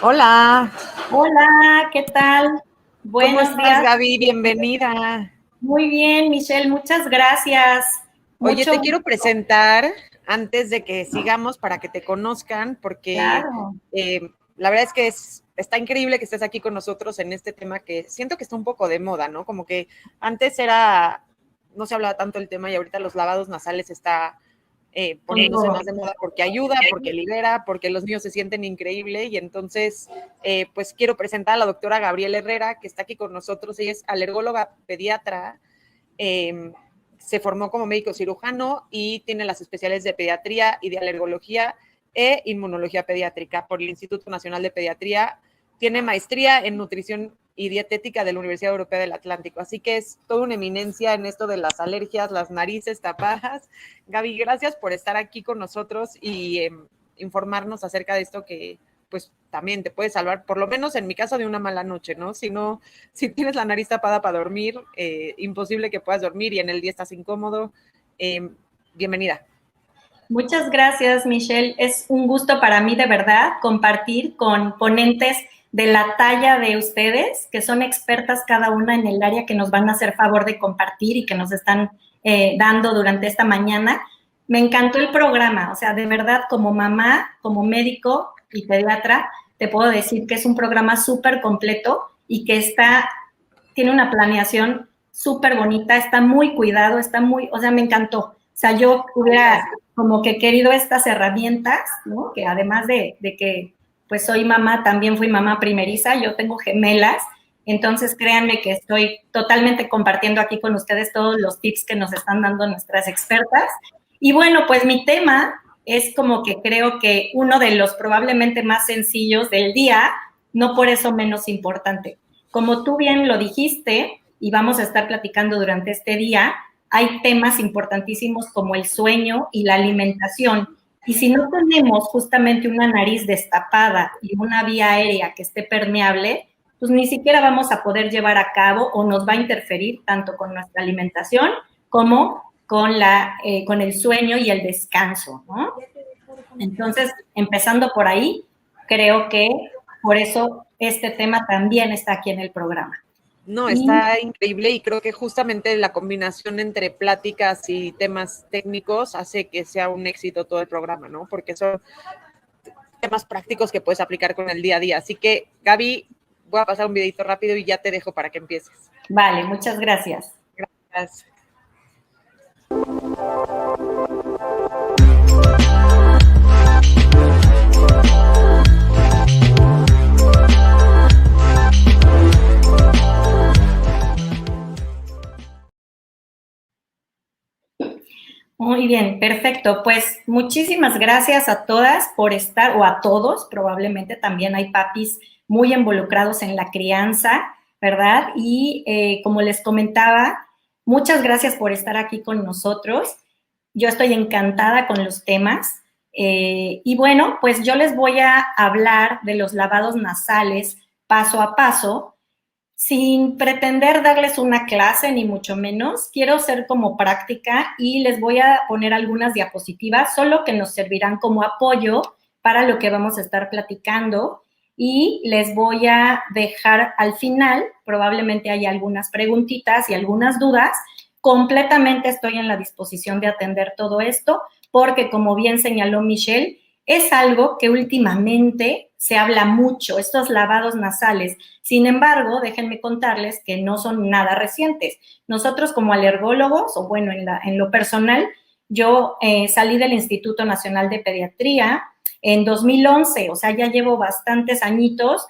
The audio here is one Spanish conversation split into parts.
Hola, Hola, ¿qué tal? ¿cómo Buenos estás, días. Gaby? Bienvenida. Muy bien, Michelle, muchas gracias. Oye, Mucho te quiero gusto. presentar antes de que sigamos para que te conozcan, porque Claro. la verdad es que está increíble que estés aquí con nosotros en este tema que siento que está un poco de moda, ¿no? Como que antes no se hablaba tanto del tema y ahorita los lavados nasales está Con poniéndose todo. más de moda porque ayuda, porque libera, porque los niños se sienten increíble y entonces pues quiero presentar a la doctora Gabriela Herrera que está aquí con nosotros. Ella es alergóloga pediatra, eh, se formó como médico cirujano y tiene las especialidades de pediatría y de alergología e inmunología pediátrica por el Instituto Nacional de Pediatría. Tiene maestría en nutrición y dietética de la Universidad Europea del Atlántico. Así que es toda una eminencia en esto de las alergias, las narices tapadas. Gaby, gracias por estar aquí con nosotros y informarnos acerca de esto que pues también te puede salvar, por lo menos en mi caso, de una mala noche, ¿no? Si tienes la nariz tapada para dormir, imposible que puedas dormir y en el día estás incómodo. Bienvenida. Muchas gracias, Michelle. Es un gusto para mí, de verdad, compartir con ponentes de la talla de ustedes, que son expertas cada una en el área que nos van a hacer favor de compartir y que nos están dando durante esta mañana. Me encantó el programa, o sea, de verdad, como mamá, como médico y pediatra, te puedo decir que es un programa súper completo y que tiene una planeación súper bonita, está muy cuidado, o sea, me encantó. O sea, yo hubiera como que querido estas herramientas, ¿no? Que además de que pues soy mamá, también fui mamá primeriza, yo tengo gemelas, entonces créanme que estoy totalmente compartiendo aquí con ustedes todos los tips que nos están dando nuestras expertas. Y bueno, pues mi tema es como que creo que uno de los probablemente más sencillos del día, no por eso menos importante. Como tú bien lo dijiste, y vamos a estar platicando durante este día, hay temas importantísimos como el sueño y la alimentación. Y si no tenemos justamente una nariz destapada y una vía aérea que esté permeable, pues ni siquiera vamos a poder llevar a cabo o nos va a interferir tanto con nuestra alimentación como con el sueño y el descanso, ¿no? Entonces, empezando por ahí, creo que por eso este tema también está aquí en el programa. No, Y está increíble y creo que justamente la combinación entre pláticas y temas técnicos hace que sea un éxito todo el programa, ¿no? Porque son temas prácticos que puedes aplicar con el día a día. Así que, Gaby, voy a pasar un videito rápido y ya te dejo para que empieces. vale, muchas gracias. Gracias. Muy bien, perfecto. Pues muchísimas gracias a todas por estar, o a todos, probablemente también hay papis muy involucrados en la crianza, ¿verdad? Y como les comentaba, muchas gracias por estar aquí con nosotros. Yo estoy encantada con los temas. Y bueno, pues yo les voy a hablar de los lavados nasales paso a paso, sin pretender darles una clase, ni mucho menos. Quiero ser como práctica y les voy a poner algunas diapositivas, solo que nos servirán como apoyo para lo que vamos a estar platicando. Y les voy a dejar al final, probablemente haya algunas preguntitas y algunas dudas. Completamente estoy en la disposición de atender todo esto, porque como bien señaló Michelle, es algo que últimamente se habla mucho, estos lavados nasales. Sin embargo, déjenme contarles que no son nada recientes. Nosotros como alergólogos, o bueno, en lo personal, yo salí del Instituto Nacional de Pediatría en 2011, o sea, ya llevo bastantes añitos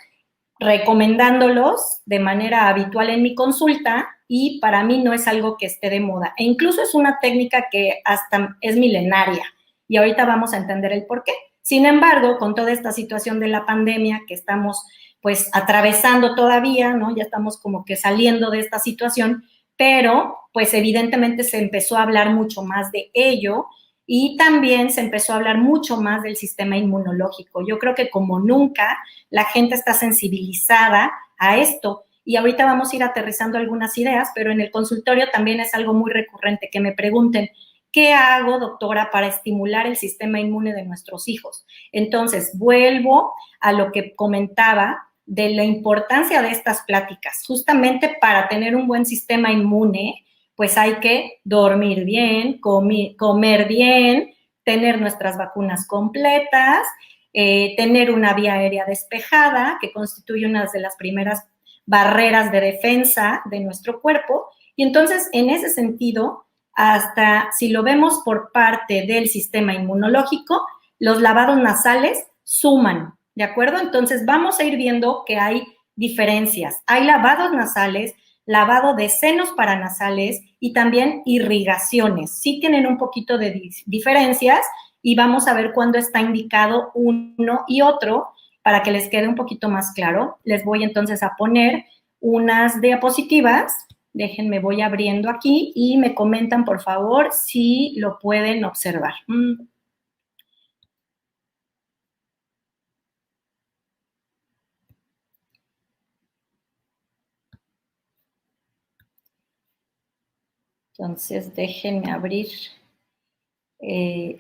recomendándolos de manera habitual en mi consulta y para mí no es algo que esté de moda. E incluso es una técnica que hasta es milenaria y ahorita vamos a entender el por qué. Sin embargo, con toda esta situación de la pandemia que estamos pues atravesando todavía, ¿no? Ya estamos como que saliendo de esta situación, pero pues evidentemente se empezó a hablar mucho más de ello y también se empezó a hablar mucho más del sistema inmunológico. Yo creo que como nunca la gente está sensibilizada a esto y ahorita vamos a ir aterrizando algunas ideas, pero en el consultorio también es algo muy recurrente que me pregunten, ¿qué hago, doctora, para estimular el sistema inmune de nuestros hijos? Entonces, vuelvo a lo que comentaba de la importancia de estas pláticas. Justamente para tener un buen sistema inmune, pues hay que dormir bien, comer bien, tener nuestras vacunas completas, tener una vía aérea despejada, que constituye una de las primeras barreras de defensa de nuestro cuerpo. Y entonces, en ese sentido, hasta si lo vemos por parte del sistema inmunológico, los lavados nasales suman, ¿de acuerdo? Entonces, vamos a ir viendo que hay diferencias. Hay lavados nasales, lavado de senos paranasales y también irrigaciones. Sí tienen un poquito de diferencias y vamos a ver cuándo está indicado uno y otro para que les quede un poquito más claro. Les voy entonces a poner unas diapositivas. Déjenme, voy abriendo aquí y me comentan, por favor, si lo pueden observar. Entonces, déjenme abrir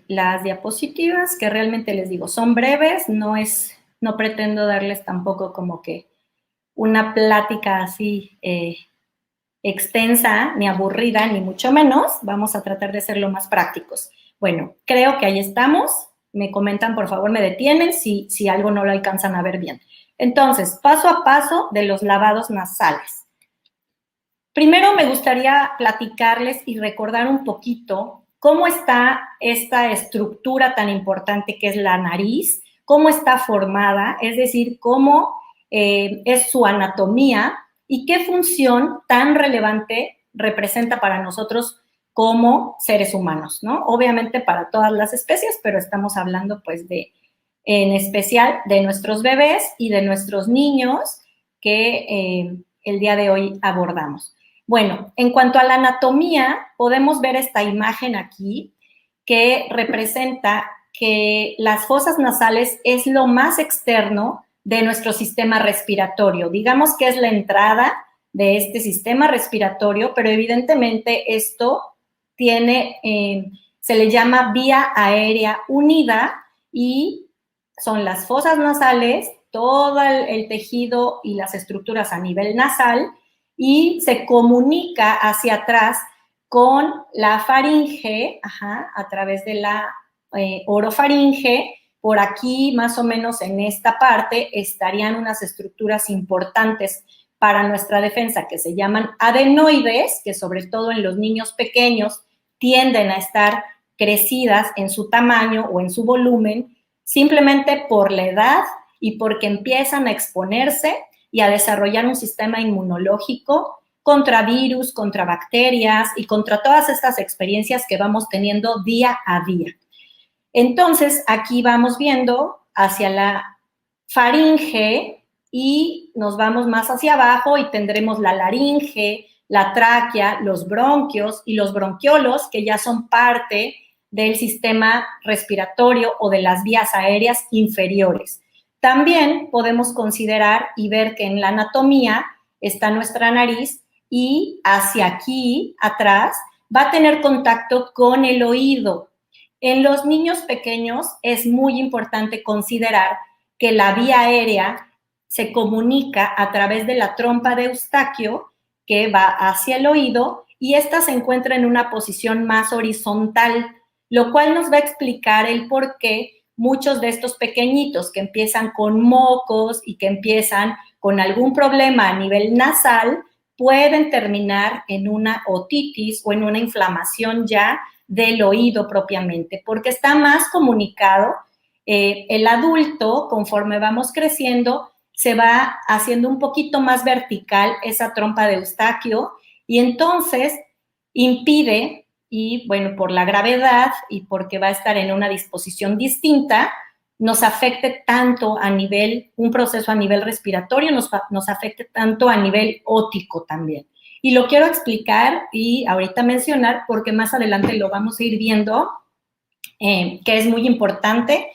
las diapositivas, que realmente les digo, son breves, no pretendo darles tampoco como que una plática así extensa, ni aburrida, ni mucho menos. Vamos a tratar de ser lo más prácticos. Bueno, creo que ahí estamos. Me comentan, por favor, me detienen si algo no lo alcanzan a ver bien. Entonces, paso a paso de los lavados nasales. Primero me gustaría platicarles y recordar un poquito cómo está esta estructura tan importante que es la nariz, cómo está formada, es decir, cómo es su anatomía y qué función tan relevante representa para nosotros como seres humanos, ¿no? Obviamente para todas las especies, pero estamos hablando pues en especial de nuestros bebés y de nuestros niños que el día de hoy abordamos. Bueno, en cuanto a la anatomía, podemos ver esta imagen aquí que representa que las fosas nasales es lo más externo de nuestro sistema respiratorio. Digamos que es la entrada de este sistema respiratorio, pero evidentemente esto tiene, se le llama vía aérea unida y son las fosas nasales, todo el tejido y las estructuras a nivel nasal, y se comunica hacia atrás con la faringe, a través de la orofaringe. Por aquí, más o menos en esta parte, estarían unas estructuras importantes para nuestra defensa que se llaman adenoides, que sobre todo en los niños pequeños tienden a estar crecidas en su tamaño o en su volumen, simplemente por la edad y porque empiezan a exponerse y a desarrollar un sistema inmunológico contra virus, contra bacterias y contra todas estas experiencias que vamos teniendo día a día. Entonces, aquí vamos viendo hacia la faringe y nos vamos más hacia abajo y tendremos la laringe, la tráquea, los bronquios y los bronquiolos, que ya son parte del sistema respiratorio o de las vías aéreas inferiores. También podemos considerar y ver que en la anatomía está nuestra nariz y hacia aquí, atrás, va a tener contacto con el oído. En los niños pequeños es muy importante considerar que la vía aérea se comunica a través de la trompa de Eustaquio, que va hacia el oído, y esta se encuentra en una posición más horizontal, lo cual nos va a explicar el por qué muchos de estos pequeñitos que empiezan con mocos y que empiezan con algún problema a nivel nasal pueden terminar en una otitis o en una inflamación ya del oído propiamente, porque está más comunicado. El adulto, conforme vamos creciendo, se va haciendo un poquito más vertical esa trompa de Eustaquio y entonces impide, y bueno, por la gravedad y porque va a estar en una disposición distinta, nos afecte tanto a nivel, un proceso a nivel respiratorio, nos afecte tanto a nivel óptico también. Y lo quiero explicar y ahorita mencionar porque más adelante lo vamos a ir viendo, que es muy importante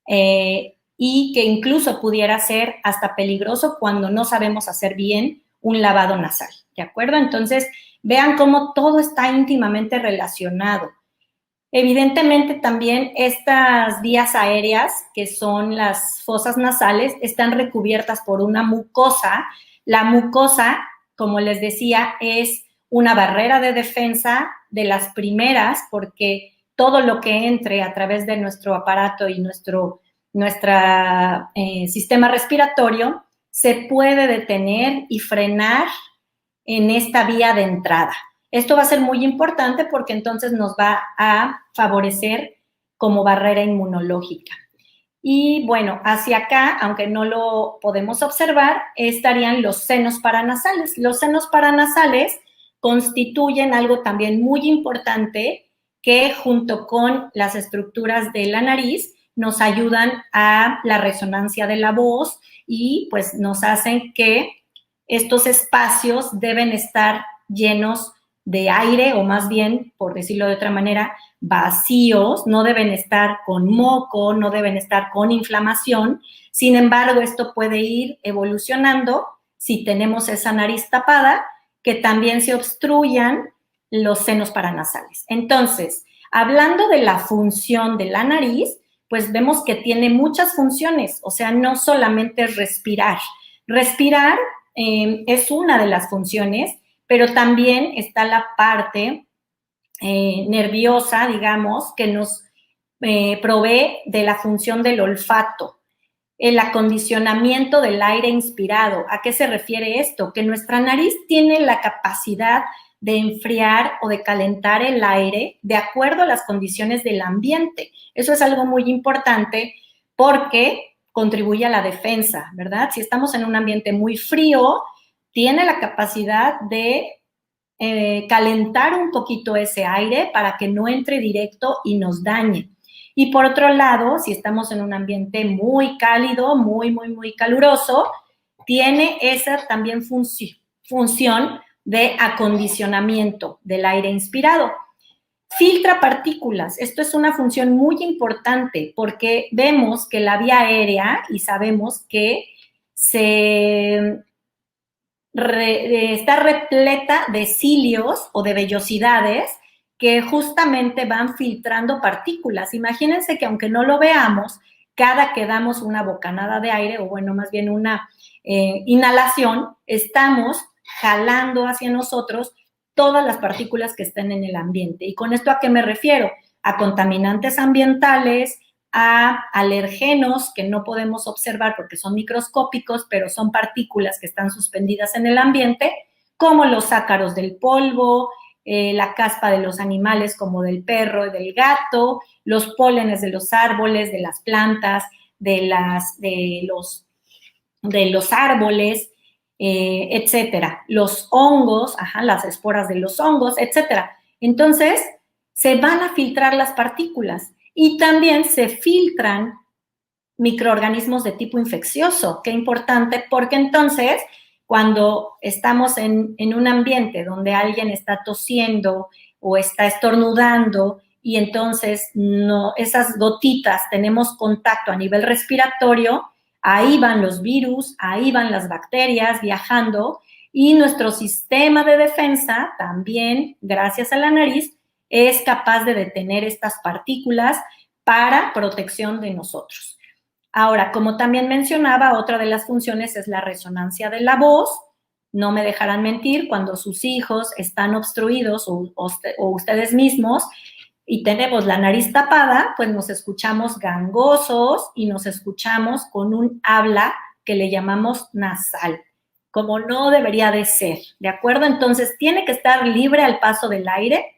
y que incluso pudiera ser hasta peligroso cuando no sabemos hacer bien un lavado nasal, ¿de acuerdo? Entonces, vean cómo todo está íntimamente relacionado. Evidentemente también estas vías aéreas, que son las fosas nasales, están recubiertas por una mucosa. La mucosa, como les decía, es una barrera de defensa de las primeras, porque todo lo que entre a través de nuestro aparato y nuestro sistema respiratorio se puede detener y frenar en esta vía de entrada. Esto va a ser muy importante porque entonces nos va a favorecer como barrera inmunológica. Y bueno, hacia acá, aunque no lo podemos observar, estarían los senos paranasales. Los senos paranasales constituyen algo también muy importante que junto con las estructuras de la nariz nos ayudan a la resonancia de la voz y pues nos hacen que estos espacios deben estar llenos de aire, o más bien, por decirlo de otra manera, vacíos, no deben estar con moco, no deben estar con inflamación. Sin embargo, esto puede ir evolucionando si tenemos esa nariz tapada, que también se obstruyan los senos paranasales. Entonces, hablando de la función de la nariz, pues vemos que tiene muchas funciones, o sea, no solamente respirar. Respirar es una de las funciones, pero también está la parte nerviosa, digamos, que nos provee de la función del olfato, el acondicionamiento del aire inspirado. ¿A qué se refiere esto? Que nuestra nariz tiene la capacidad de enfriar o de calentar el aire de acuerdo a las condiciones del ambiente. Eso es algo muy importante porque contribuye a la defensa, ¿verdad? Si estamos en un ambiente muy frío, tiene la capacidad de calentar un poquito ese aire para que no entre directo y nos dañe. Y por otro lado, si estamos en un ambiente muy cálido, muy caluroso, tiene esa también función de acondicionamiento del aire inspirado. Filtra partículas. Esto es una función muy importante porque vemos que la vía aérea, y sabemos que está repleta de cilios o de vellosidades que justamente van filtrando partículas. Imagínense que aunque no lo veamos, cada que damos una bocanada de aire, o bueno, más bien una inhalación, estamos jalando hacia nosotros todas las partículas que estén en el ambiente. ¿Y con esto a qué me refiero? A contaminantes ambientales, a alergenos que no podemos observar porque son microscópicos, pero son partículas que están suspendidas en el ambiente, como los ácaros del polvo, la caspa de los animales como del perro y del gato, los pólenes de los árboles, de las plantas, de los árboles, etcétera. Los hongos, las esporas de los hongos, etcétera. Entonces, se van a filtrar las partículas y también se filtran microorganismos de tipo infeccioso. Qué importante, porque entonces, cuando estamos en un ambiente donde alguien está tosiendo o está estornudando y entonces esas gotitas tenemos contacto a nivel respiratorio, ahí van los virus, ahí van las bacterias viajando y nuestro sistema de defensa también, gracias a la nariz, es capaz de detener estas partículas para protección de nosotros. Ahora, como también mencionaba, otra de las funciones es la resonancia de la voz. No me dejarán mentir, cuando sus hijos están obstruidos o ustedes mismos y tenemos la nariz tapada, pues nos escuchamos gangosos y nos escuchamos con un habla que le llamamos nasal, como no debería de ser, ¿de acuerdo? Entonces, tiene que estar libre al paso del aire.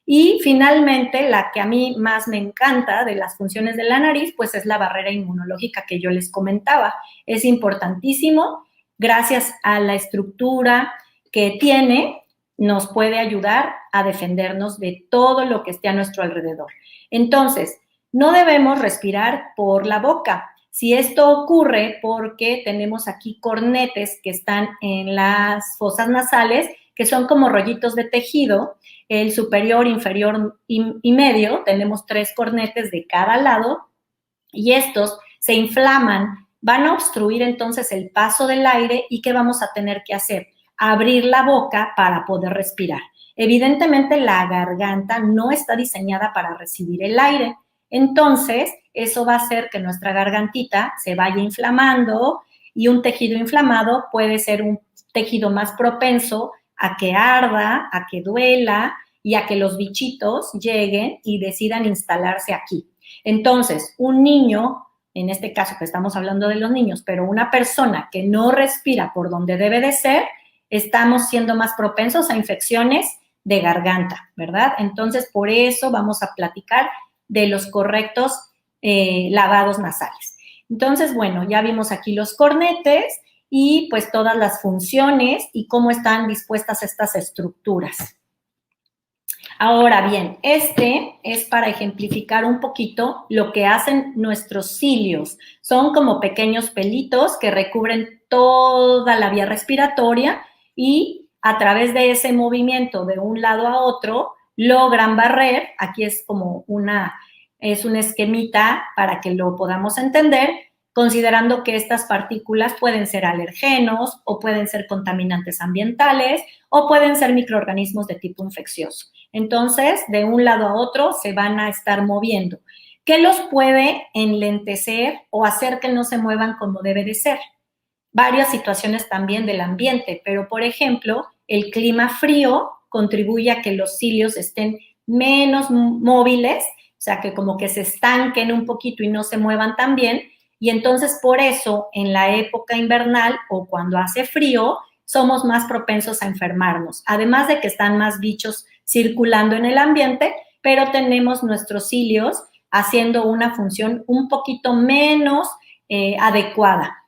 Y finalmente, la que a mí más me encanta de las funciones de la nariz, pues es la barrera inmunológica que yo les comentaba. Es importantísimo, gracias a la estructura que tiene, nos puede ayudar a defendernos de todo lo que esté a nuestro alrededor. Entonces, no debemos respirar por la boca. Si esto ocurre porque tenemos aquí cornetes que están en las fosas nasales, que son como rollitos de tejido, el superior, inferior y medio, tenemos 3 cornetes de cada lado y estos se inflaman, van a obstruir entonces el paso del aire y ¿qué vamos a tener que hacer? Abrir la boca para poder respirar. Evidentemente, la garganta no está diseñada para recibir el aire. Entonces, eso va a hacer que nuestra gargantita se vaya inflamando y un tejido inflamado puede ser un tejido más propenso a que arda, a que duela y a que los bichitos lleguen y decidan instalarse aquí. Entonces, un niño, en este caso que estamos hablando de los niños, pero una persona que no respira por donde debe de ser, estamos siendo más propensos a infecciones de garganta, ¿verdad? Entonces, por eso vamos a platicar de los correctos lavados nasales. Entonces, bueno, ya vimos aquí los cornetes y pues todas las funciones y cómo están dispuestas estas estructuras. Ahora bien, este es para ejemplificar un poquito lo que hacen nuestros cilios. Son como pequeños pelitos que recubren toda la vía respiratoria y a través de ese movimiento de un lado a otro logran barrer. Aquí es como un esquemita para que lo podamos entender, considerando que estas partículas pueden ser alergenos o pueden ser contaminantes ambientales o pueden ser microorganismos de tipo infeccioso. Entonces, de un lado a otro se van a estar moviendo. ¿Qué los puede enlentecer o hacer que no se muevan como debe de ser? Varias situaciones también del ambiente, pero por ejemplo, el clima frío contribuye a que los cilios estén menos móviles, o sea, que como que se estanquen un poquito y no se muevan tan bien, y entonces por eso en la época invernal o cuando hace frío, somos más propensos a enfermarnos, además de que están más bichos circulando en el ambiente, pero tenemos nuestros cilios haciendo una función un poquito menos adecuada.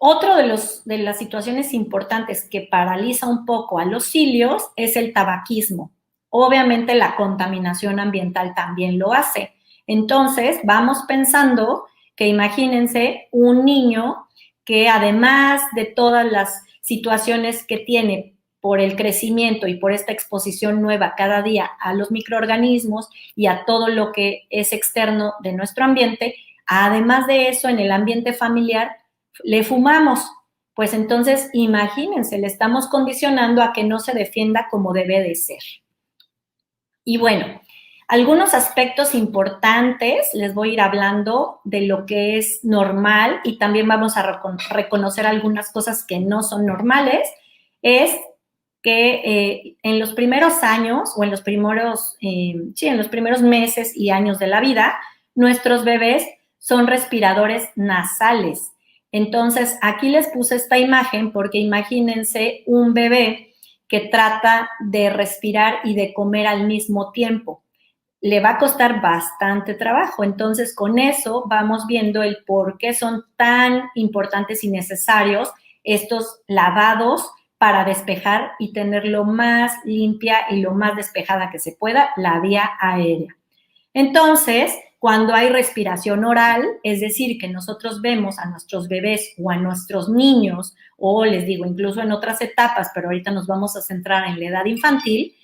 Otro de las situaciones importantes que paraliza un poco a los cilios es el tabaquismo. Obviamente la contaminación ambiental también lo hace. Entonces, vamos pensando que imagínense un niño que además de todas las situaciones que tiene por el crecimiento y por esta exposición nueva cada día a los microorganismos y a todo lo que es externo de nuestro ambiente, además de eso, en el ambiente familiar, le fumamos, pues entonces imagínense, le estamos condicionando a que no se defienda como debe de ser. Y bueno, algunos aspectos importantes, les voy a ir hablando de lo que es normal y también vamos a reconocer algunas cosas que no son normales, es que en los primeros años o en los primeros meses y años de la vida, nuestros bebés son respiradores nasales. Entonces, aquí les puse esta imagen porque imagínense un bebé que trata de respirar y de comer al mismo tiempo. Le va a costar bastante trabajo. Entonces, con eso vamos viendo el por qué son tan importantes y necesarios estos lavados para despejar y tener lo más limpia y lo más despejada que se pueda la vía aérea. Entonces, cuando hay respiración oral, es decir, que nosotros vemos a nuestros bebés o a nuestros niños, o les digo, incluso en otras etapas, pero ahorita nos vamos a centrar en la edad infantil,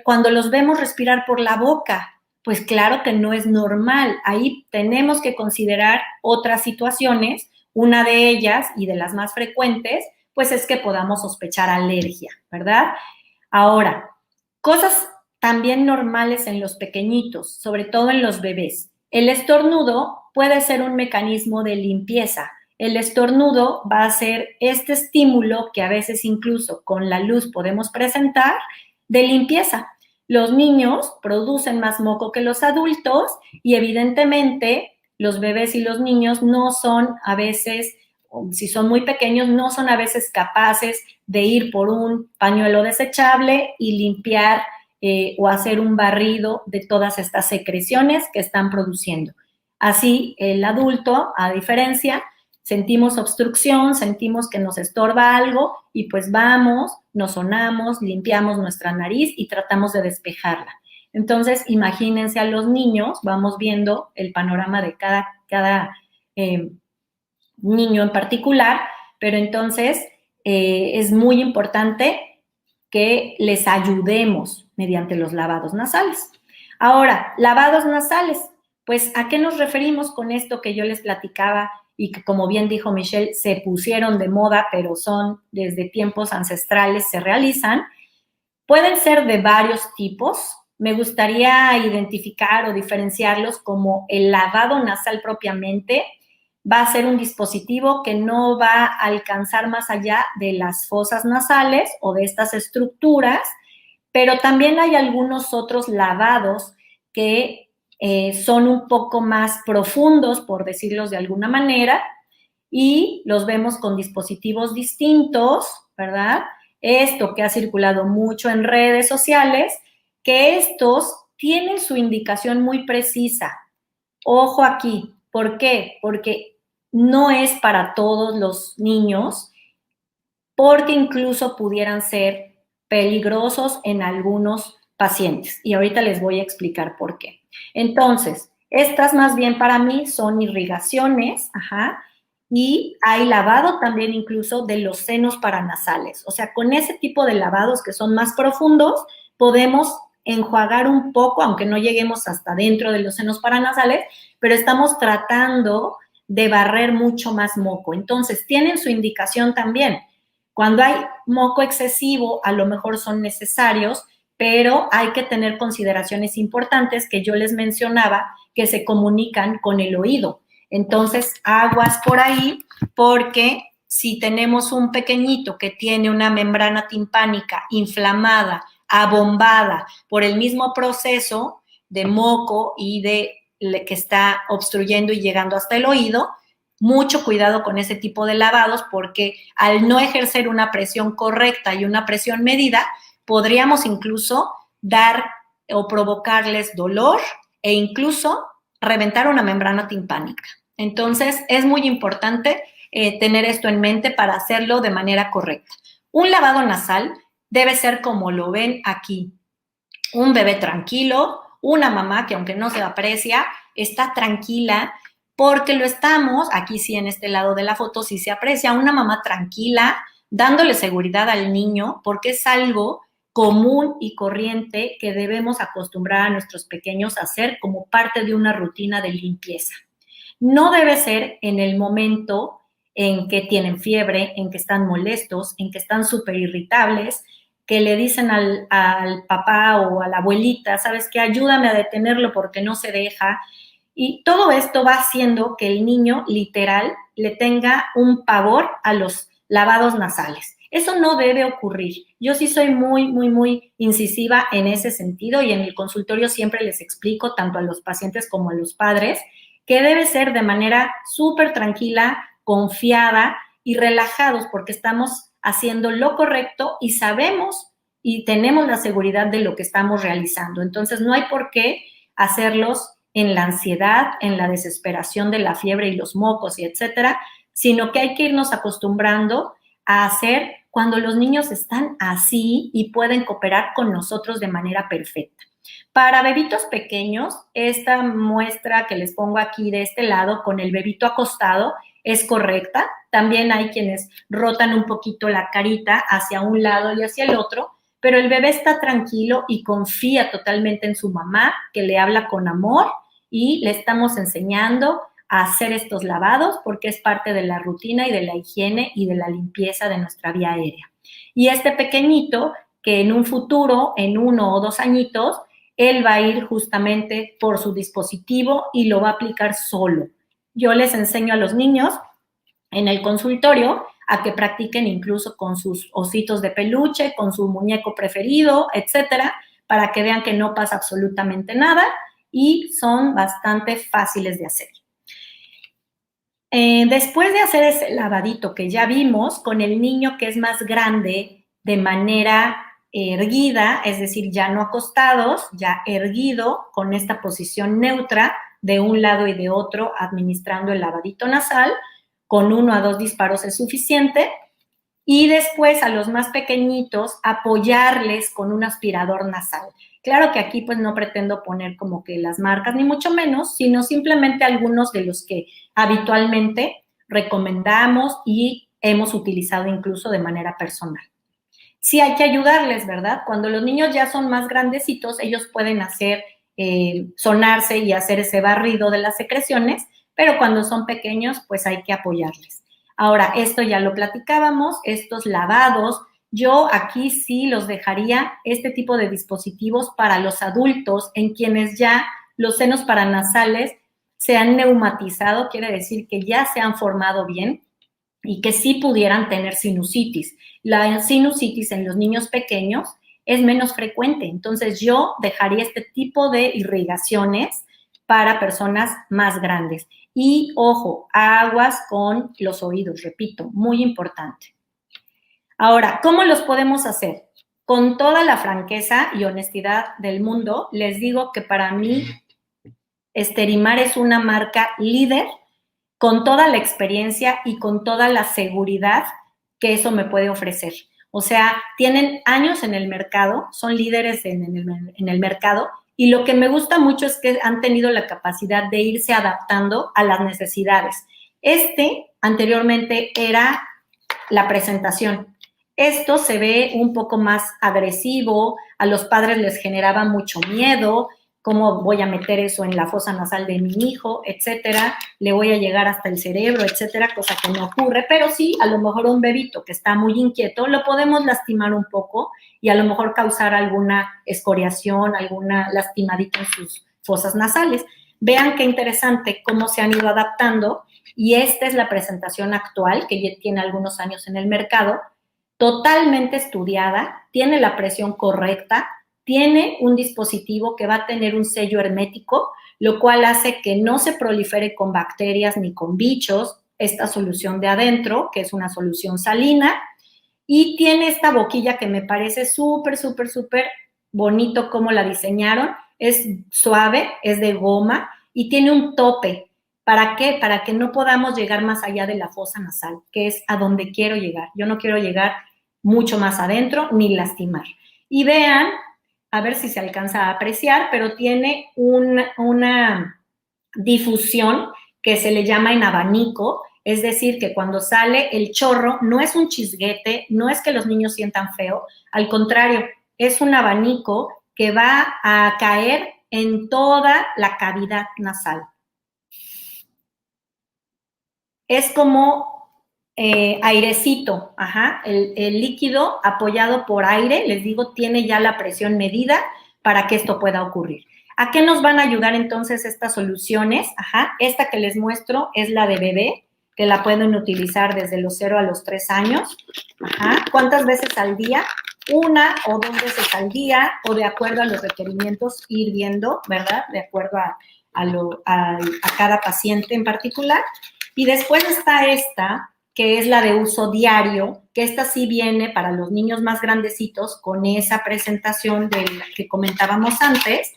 cuando los vemos respirar por la boca, pues claro que no es normal. Ahí tenemos que considerar otras situaciones. Una de ellas, y de las más frecuentes, pues es que podamos sospechar alergia, ¿verdad? Ahora, cosas también normales en los pequeñitos, sobre todo en los bebés. El estornudo puede ser un mecanismo de limpieza. El estornudo va a ser este estímulo que a veces incluso con la luz podemos presentar de limpieza. Los niños producen más moco que los adultos y evidentemente los bebés y los niños no son a veces, si son muy pequeños, no son a veces capaces de ir por un pañuelo desechable y limpiar o hacer un barrido de todas estas secreciones que están produciendo. Así, el adulto, a diferencia, sentimos obstrucción, sentimos que nos estorba algo y pues vamos, nos sonamos, limpiamos nuestra nariz y tratamos de despejarla. Entonces, imagínense a los niños, vamos viendo el panorama de cada niño en particular, pero entonces es muy importante que les ayudemos mediante los lavados nasales. Ahora, lavados nasales, pues ¿a qué nos referimos con esto que yo les platicaba y que, como bien dijo Michelle, se pusieron de moda, pero son desde tiempos ancestrales, se realizan? Pueden ser de varios tipos. Me gustaría identificar o diferenciarlos como el lavado nasal propiamente. Va a ser un dispositivo que no va a alcanzar más allá de las fosas nasales o de estas estructuras, pero también hay algunos otros lavados que son un poco más profundos, por decirlos de alguna manera, y los vemos con dispositivos distintos, ¿verdad? Esto que ha circulado mucho en redes sociales, que estos tienen su indicación muy precisa. Ojo aquí, ¿por qué? Porque no es para todos los niños, porque incluso pudieran ser peligrosos en algunos pacientes. Y ahorita les voy a explicar por qué. Entonces, estas más bien para mí son irrigaciones, y hay lavado también incluso de los senos paranasales. O sea, con ese tipo de lavados que son más profundos, podemos enjuagar un poco, aunque no lleguemos hasta dentro de los senos paranasales, pero estamos tratando de barrer mucho más moco. Entonces, tienen su indicación también. Cuando hay moco excesivo, a lo mejor son necesarios, pero hay que tener consideraciones importantes que yo les mencionaba que se comunican con el oído. Entonces, aguas por ahí, porque si tenemos un pequeñito que tiene una membrana timpánica inflamada, abombada por el mismo proceso de moco y de que está obstruyendo y llegando hasta el oído, mucho cuidado con ese tipo de lavados, porque al no ejercer una presión correcta y una presión medida, podríamos incluso dar o provocarles dolor e incluso reventar una membrana timpánica. Entonces, es muy importante tener esto en mente para hacerlo de manera correcta. Un lavado nasal debe ser como lo ven aquí. Un bebé tranquilo, una mamá que aunque no se aprecia, está tranquila porque lo estamos, aquí sí en este lado de la foto sí se aprecia, una mamá tranquila, dándole seguridad al niño porque es algo común y corriente que debemos acostumbrar a nuestros pequeños a hacer como parte de una rutina de limpieza. No debe ser en el momento en que tienen fiebre, en que están molestos, en que están súper irritables, que le dicen al papá o a la abuelita, ¿sabes qué? Ayúdame a detenerlo porque no se deja. Y todo esto va haciendo que el niño literal le tenga un pavor a los lavados nasales. Eso no debe ocurrir. Yo sí soy muy incisiva en ese sentido y en el consultorio siempre les explico tanto a los pacientes como a los padres que debe ser de manera súper tranquila, confiada y relajados porque estamos haciendo lo correcto y sabemos y tenemos la seguridad de lo que estamos realizando. Entonces, no hay por qué hacerlos en la ansiedad, en la desesperación de la fiebre y los mocos y etcétera, sino que hay que irnos acostumbrando a hacer cuando los niños están así y pueden cooperar con nosotros de manera perfecta. Para bebitos pequeños, esta muestra que les pongo aquí de este lado con el bebito acostado es correcta. También hay quienes rotan un poquito la carita hacia un lado y hacia el otro, pero el bebé está tranquilo y confía totalmente en su mamá, que le habla con amor y le estamos enseñando a hacer estos lavados porque es parte de la rutina y de la higiene y de la limpieza de nuestra vía aérea. Y este pequeñito, que en un futuro, en 1 o 2 añitos, él va a ir justamente por su dispositivo y lo va a aplicar solo. Yo les enseño a los niños en el consultorio a que practiquen incluso con sus ositos de peluche, con su muñeco preferido, etcétera, para que vean que no pasa absolutamente nada y son bastante fáciles de hacer. Después de hacer ese lavadito que ya vimos, con el niño que es más grande, de manera erguida, es decir, ya no acostados, ya erguido, con esta posición neutra de un lado y de otro, administrando el lavadito nasal, con 1 a 2 disparos es suficiente. Y después a los más pequeñitos apoyarles con un aspirador nasal. Claro que aquí pues no pretendo poner como que las marcas ni mucho menos, sino simplemente algunos de los que habitualmente recomendamos y hemos utilizado incluso de manera personal. Sí hay que ayudarles, ¿verdad? Cuando los niños ya son más grandecitos, ellos pueden hacer, sonarse y hacer ese barrido de las secreciones, pero cuando son pequeños, pues hay que apoyarles. Ahora, esto ya lo platicábamos, estos lavados Yo aquí sí los dejaría este tipo de dispositivos para los adultos en quienes ya los senos paranasales se han neumatizado, quiere decir que ya se han formado bien y que sí pudieran tener sinusitis. La sinusitis en los niños pequeños es menos frecuente, entonces yo dejaría este tipo de irrigaciones para personas más grandes. Y ojo, aguas con los oídos, repito, muy importante. Ahora, ¿cómo los podemos hacer? Con toda la franqueza y honestidad del mundo, les digo que para mí Esterimar es una marca líder con toda la experiencia y con toda la seguridad que eso me puede ofrecer. O sea, tienen años en el mercado, son líderes en el mercado, y lo que me gusta mucho es que han tenido la capacidad de irse adaptando a las necesidades. Anteriormente era la presentación. Esto se ve un poco más agresivo, a los padres les generaba mucho miedo, cómo voy a meter eso en la fosa nasal de mi hijo, etcétera, le voy a llegar hasta el cerebro, etcétera, cosa que no ocurre, pero sí, a lo mejor un bebito que está muy inquieto, lo podemos lastimar un poco y a lo mejor causar alguna escoriación, alguna lastimadita en sus fosas nasales. Vean qué interesante cómo se han ido adaptando y esta es la presentación actual, que ya tiene algunos años en el mercado, totalmente estudiada, tiene la presión correcta, tiene un dispositivo que va a tener un sello hermético, lo cual hace que no se prolifere con bacterias ni con bichos esta solución de adentro, que es una solución salina, y tiene esta boquilla que me parece súper, súper, súper bonito cómo la diseñaron. Es suave, es de goma y tiene un tope. ¿Para qué? Para que no podamos llegar más allá de la fosa nasal, que es a donde quiero llegar. Yo no quiero llegar mucho más adentro ni lastimar. Y vean, a ver si se alcanza a apreciar, pero tiene una difusión que se le llama en abanico, es decir, que cuando sale el chorro no es un chisguete, no es que los niños sientan feo, al contrario, es un abanico que va a caer en toda la cavidad nasal. Es como airecito, el líquido apoyado por aire, les digo, tiene ya la presión medida para que esto pueda ocurrir. ¿A qué nos van a ayudar entonces estas soluciones? Esta que les muestro es la de bebé, que la pueden utilizar desde los 0 a los 3 años. ¿Cuántas veces al día? 1 o 2 veces al día, o de acuerdo a los requerimientos, ir viendo, ¿verdad? De acuerdo a cada paciente en particular. Y después está esta, que es la de uso diario, que esta sí viene para los niños más grandecitos con esa presentación de la que comentábamos antes,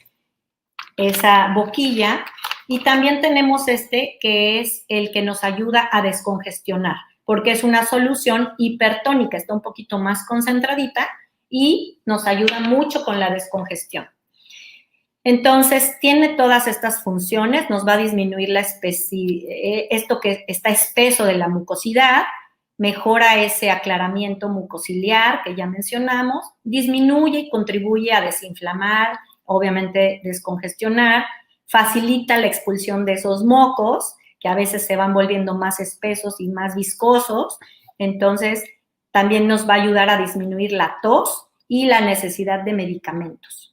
esa boquilla, y también tenemos este que es el que nos ayuda a descongestionar, porque es una solución hipertónica, está un poquito más concentradita y nos ayuda mucho con la descongestión. Entonces, tiene todas estas funciones, nos va a disminuir esto que está espeso de la mucosidad, mejora ese aclaramiento mucociliar que ya mencionamos, disminuye y contribuye a desinflamar, obviamente descongestionar, facilita la expulsión de esos mocos, que a veces se van volviendo más espesos y más viscosos, entonces también nos va a ayudar a disminuir la tos y la necesidad de medicamentos.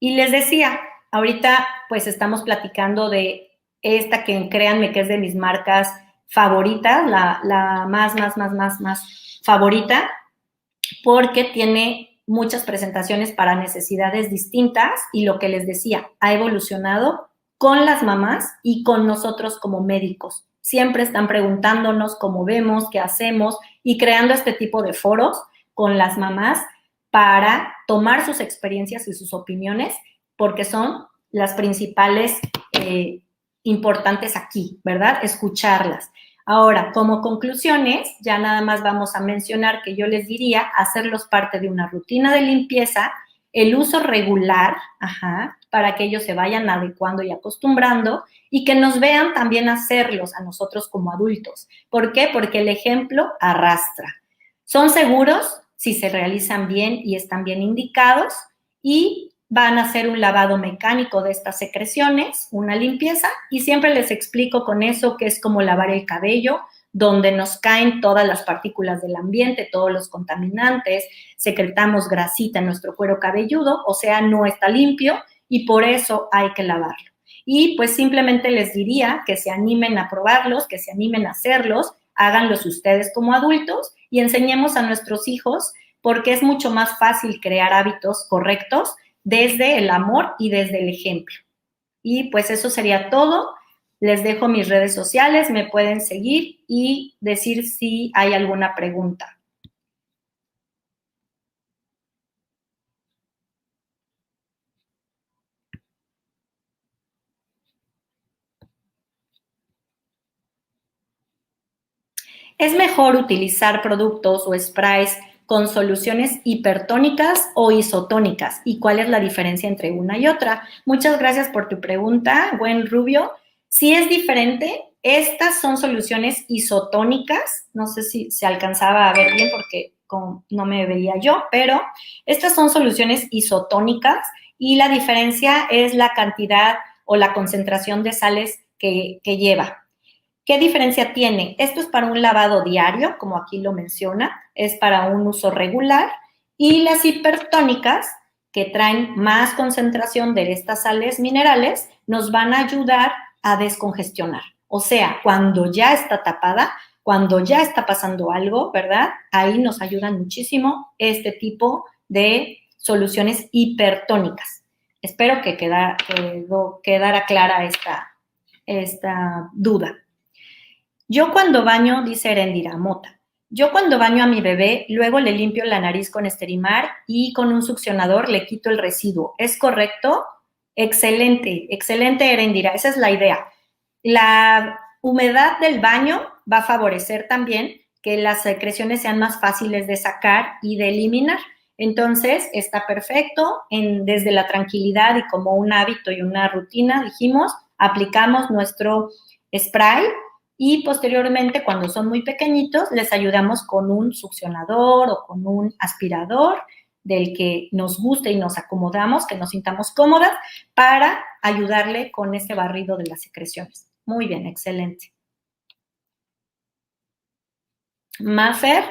Y les decía, ahorita pues estamos platicando de esta que créanme que es de mis marcas favoritas, la más favorita, porque tiene muchas presentaciones para necesidades distintas y lo que les decía, ha evolucionado con las mamás y con nosotros como médicos. Siempre están preguntándonos cómo vemos, qué hacemos y creando este tipo de foros con las mamás para tomar sus experiencias y sus opiniones, porque son las principales importantes aquí, ¿verdad? Escucharlas. Ahora, como conclusiones, ya nada más vamos a mencionar que yo les diría hacerlos parte de una rutina de limpieza, el uso regular, para que ellos se vayan adecuando y acostumbrando y que nos vean también hacerlos a nosotros como adultos. ¿Por qué? Porque el ejemplo arrastra. Son seguros si se realizan bien y están bien indicados y van a hacer un lavado mecánico de estas secreciones, una limpieza, y siempre les explico con eso que es como lavar el cabello, donde nos caen todas las partículas del ambiente, todos los contaminantes, secretamos grasita en nuestro cuero cabelludo, o sea, no está limpio y por eso hay que lavarlo. Y pues simplemente les diría que se animen a probarlos, que se animen a hacerlos, háganlos ustedes como adultos y enseñemos a nuestros hijos porque es mucho más fácil crear hábitos correctos desde el amor y desde el ejemplo. Y pues eso sería todo. Les dejo mis redes sociales, me pueden seguir y decir si hay alguna pregunta. ¿Es mejor utilizar productos o sprays con soluciones hipertónicas o isotónicas? ¿Y cuál es la diferencia entre una y otra? Muchas gracias por tu pregunta, Gwen Rubio. Sí es diferente. Estas son soluciones isotónicas. No sé si se alcanzaba a ver bien porque no me veía yo, pero estas son soluciones isotónicas y la diferencia es la cantidad o la concentración de sales que lleva. ¿Qué diferencia tiene? Esto es para un lavado diario, como aquí lo menciona, es para un uso regular, y las hipertónicas, que traen más concentración de estas sales minerales, nos van a ayudar a descongestionar. O sea, cuando ya está tapada, cuando ya está pasando algo, ¿verdad? Ahí nos ayudan muchísimo este tipo de soluciones hipertónicas. Espero que quedara clara esta duda. Yo cuando baño, dice Erendira Mota, yo cuando baño a mi bebé, luego le limpio la nariz con Sterimar y con un succionador le quito el residuo. ¿Es correcto? Excelente, excelente Erendira, esa es la idea. La humedad del baño va a favorecer también que las secreciones sean más fáciles de sacar y de eliminar. Entonces, está perfecto, desde la tranquilidad y como un hábito y una rutina, dijimos, aplicamos nuestro spray y posteriormente, cuando son muy pequeñitos, les ayudamos con un succionador o con un aspirador del que nos guste y nos acomodamos, que nos sintamos cómodas para ayudarle con ese barrido de las secreciones. Muy bien, excelente. Mafer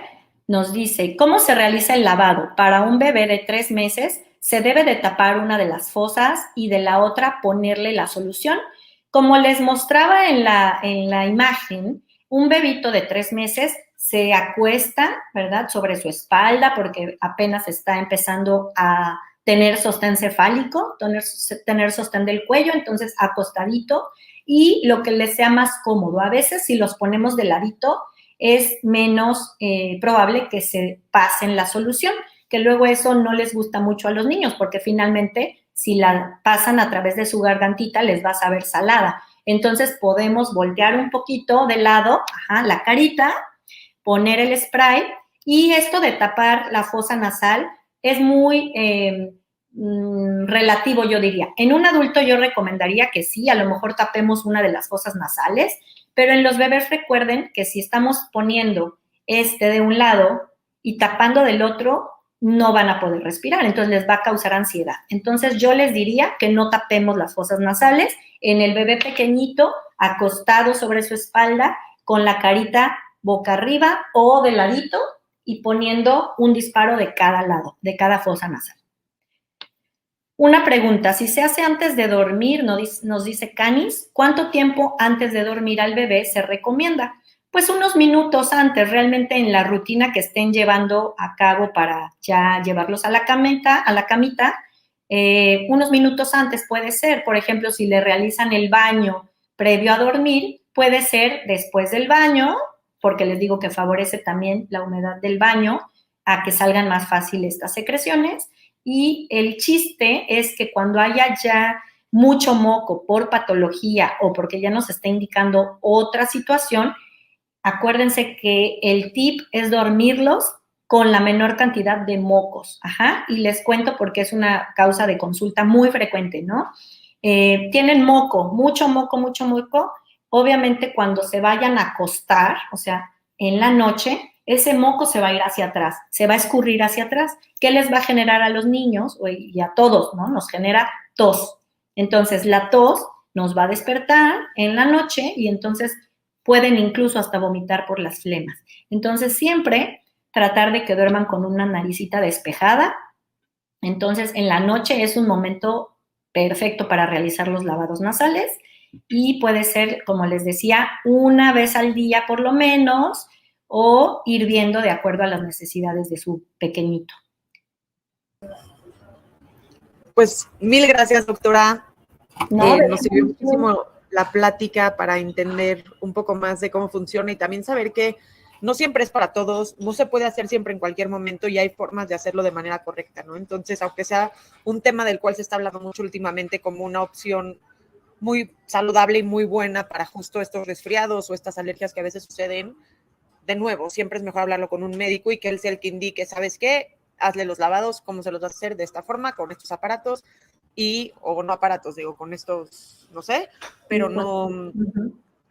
nos dice, ¿cómo se realiza el lavado? Para un bebé de 3 meses, se debe de tapar una de las fosas y de la otra ponerle la solución. Como les mostraba en la imagen, un bebito de 3 meses se acuesta, ¿verdad?, sobre su espalda porque apenas está empezando a tener sostén cefálico, tener sostén del cuello, entonces acostadito y lo que les sea más cómodo. A veces si los ponemos de ladito es menos probable que se pasen la solución, que luego eso no les gusta mucho a los niños porque finalmente si la pasan a través de su gargantita les va a saber salada. Entonces podemos voltear un poquito de lado, la carita, poner el spray y esto de tapar la fosa nasal es muy relativo, yo diría. En un adulto yo recomendaría que sí, a lo mejor tapemos una de las fosas nasales, pero en los bebés recuerden que si estamos poniendo de un lado y tapando del otro, no van a poder respirar, entonces les va a causar ansiedad. Entonces yo les diría que no tapemos las fosas nasales en el bebé pequeñito, acostado sobre su espalda, con la carita boca arriba o de ladito y poniendo un disparo de cada lado, de cada fosa nasal. Una pregunta, si se hace antes de dormir, nos dice Canis, ¿cuánto tiempo antes de dormir al bebé se recomienda? Pues unos minutos antes, realmente en la rutina que estén llevando a cabo para ya llevarlos a la camita, unos minutos antes puede ser, por ejemplo, si le realizan el baño previo a dormir, puede ser después del baño, porque les digo que favorece también la humedad del baño a que salgan más fácil estas secreciones. Y el chiste es que cuando haya ya mucho moco por patología o porque ya nos está indicando otra situación, acuérdense que el tip es dormirlos con la menor cantidad de mocos. Y les cuento porque es una causa de consulta muy frecuente, ¿no? Tienen moco, mucho moco, obviamente cuando se vayan a acostar, o sea, en la noche, ese moco se va a ir hacia atrás, se va a escurrir hacia atrás. ¿Qué les va a generar a los niños y a todos, ¿no? Nos genera tos. Entonces, la tos nos va a despertar en la noche y entonces pueden incluso hasta vomitar por las flemas. Entonces, siempre tratar de que duerman con una naricita despejada. Entonces, en la noche es un momento perfecto para realizar los lavados nasales y puede ser, como les decía, una vez al día por lo menos, o ir viendo de acuerdo a las necesidades de su pequeñito. Pues mil gracias, doctora. No, nos sirvió muchísimo la plática para entender un poco más de cómo funciona y también saber que no siempre es para todos, no se puede hacer siempre en cualquier momento y hay formas de hacerlo de manera correcta, ¿no? Entonces, aunque sea un tema del cual se está hablando mucho últimamente como una opción muy saludable y muy buena para justo estos resfriados o estas alergias que a veces suceden, de nuevo, siempre es mejor hablarlo con un médico y que él sea el que indique, ¿sabes qué? Hazle los lavados, ¿cómo se los vas a hacer? De esta forma, con estos aparatos y, o no aparatos, digo, con estos, no sé, pero no,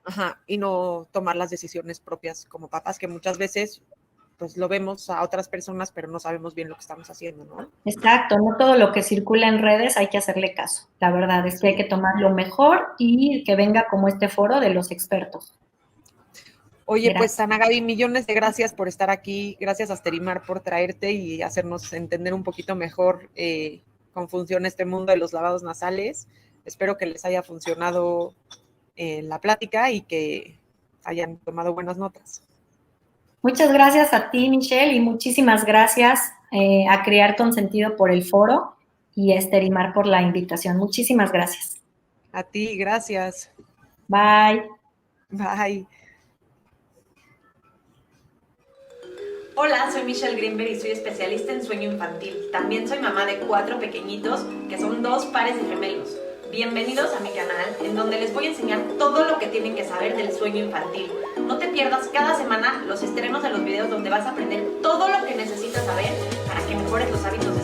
ajá, y no tomar las decisiones propias como papás, que muchas veces pues lo vemos a otras personas, pero no sabemos bien lo que estamos haciendo, ¿no? Exacto, no todo lo que circula en redes hay que hacerle caso. La verdad es que hay que tomar lo mejor y que venga como este foro de los expertos. Oye, pues Ana Gaby, millones de gracias por estar aquí, gracias a Asterimar por traerte y hacernos entender un poquito mejor cómo funciona este mundo de los lavados nasales. Espero que les haya funcionado la plática y que hayan tomado buenas notas. Muchas gracias a ti, Michelle, y muchísimas gracias a Criar con Sentido por el foro y a Esterimar por la invitación. Muchísimas gracias. A ti, gracias. Bye. Bye. Hola, soy Michelle Greenberg y soy especialista en sueño infantil. También soy mamá de 4 pequeñitos que son 2 pares de gemelos. Bienvenidos a mi canal, en donde les voy a enseñar todo lo que tienen que saber del sueño infantil. No te pierdas cada semana los estrenos de los videos donde vas a aprender todo lo que necesitas saber para que mejores los hábitos